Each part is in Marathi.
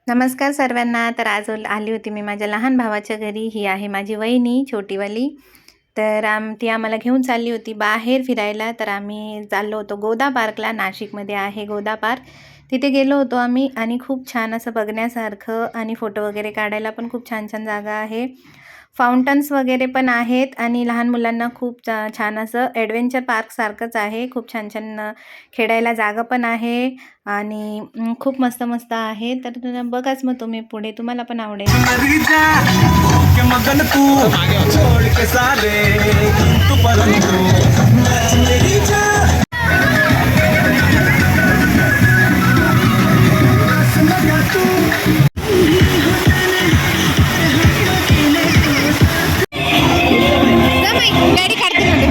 नमस्कार सर्वांना. तर आज आली होती मी माझ्या लहान भावाच्या घरी. ही आहे माझी वहिनी छोटीवाली. तर ती आम्हाला घेऊन चालली होती बाहेर फिरायला. तर आम्ही चाललो होतो गोदा पार्कला. नाशिकमध्ये आहे गोदा पार्क. तिथे गेलो होतो आम्ही आणि खूप छान असं बघण्यासारखं आणि फोटो वगैरे काढायला पण खूप छान छान जागा आहे. फाउंटन्स वगैरे पण आहेत आणि लहान मुलांना खूप छान असं ॲडव्हेंचर पार्कसारखंच आहे. खूप छान छान खेळायला जागा पण आहे आणि खूप मस्त मस्त आहे. तर बघाच मग तुम्ही पुढे, तुम्हाला पण आवडेल. मरी जा के मगन तू छोड़ के सारे तू परंतु मेरी जा गाडी काढते मध्ये.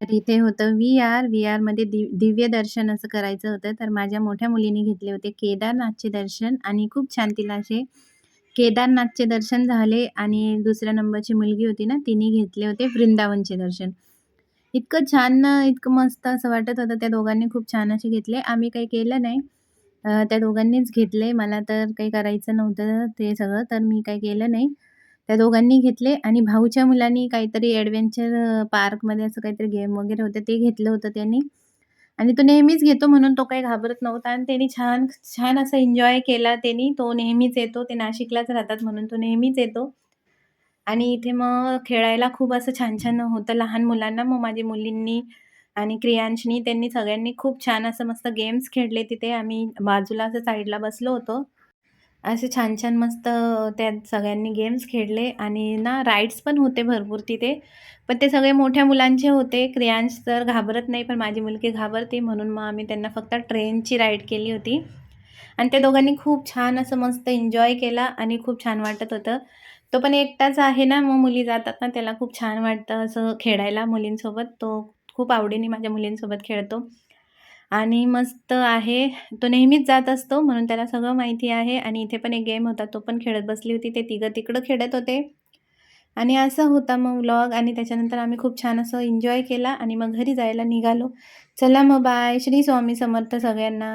तर इथे होतं व्ही-आरमध्ये दिव्य दर्शन असं करायचं होतं. तर माझ्या मोठ्या मुलीने घेतले होते केदारनाथचे दर्शन आणि खूप छान तिला असे केदारनाथचे दर्शन झाले आणि दुसऱ्या नंबरची मुलगी होती ना, तिने घेतले होते वृंदावनचे दर्शन. इतकं छान ना, इतकं मस्त असं वाटत होतं. त्या दोघांनी खूप छान असे घेतले. आम्ही काही केलं नाही. त्या दोघांनीच घेतले. मला तर काही करायचं नव्हतं ते सगळं, तर मी काही केलं नाही. त्या दोघांनी घेतले आणि भाऊच्या मुलांनी काहीतरी ॲडव्हेंचर पार्कमध्ये असं काहीतरी गेम वगैरे होतं, ते घेतलं होतं त्यांनी. आणि तो नेहमीच घेतो म्हणून तो काही घाबरत नव्हता आणि त्यानी छान छान असं एन्जॉय केला त्यानी. तो नेहमीच येतो. ते नाशिकलाच राहतात म्हणून तो नेहमीच येतो. आणि इथे मग खेळायला खूप असं छान-छान होतं लहान मुलांना. मग माझ्या मुलींनी आणि क्रियांशनी त्यांनी सगळ्यांनी खूप छान असं मस्त गेम्स खेळले तिथे. आम्ही बाजूला असं साईडला बसलो होतो. असे छान-छान मस्त त्या सगळ्यांनी गेम्स खेळले आणि ना राईड्स पण होते भरपूर तिथे. पण ते सगळे मोठ्या मुलांचे होते. क्रियांश तर घाबरत नाही, पण माझी मुलगी घाबरते म्हणून मग आम्ही त्यांना फक्त ट्रेनची राईड केली होती. आणि त्या दोघांनी खूप छान असं मस्त एन्जॉय केला आणि खूप छान वाटत होतं. तो पण एकटाच आहे ना, मग मुली जातात ना, त्याला खूप छान वाटतं असं खेळायला मुलींसोबत. तो खूप आवडीने माझ्या मुलींसोबत खेळतो आणि मस्त आहे. तो नेहमीच जात असतो म्हणून त्याला सगळं माहिती आहे आणि इथे पण एक गेम होता, तो पण खेळत बसली होती. ते तिघं तिकडं खेळत होते आणि असा होता मग व्लॉग आणि त्याच्यानंतर आम्ही खूप छान असं एन्जॉय केला आणि मग घरी जायला निघालो. चला मग बाय. श्री स्वामी समर्थ सगळ्यांना.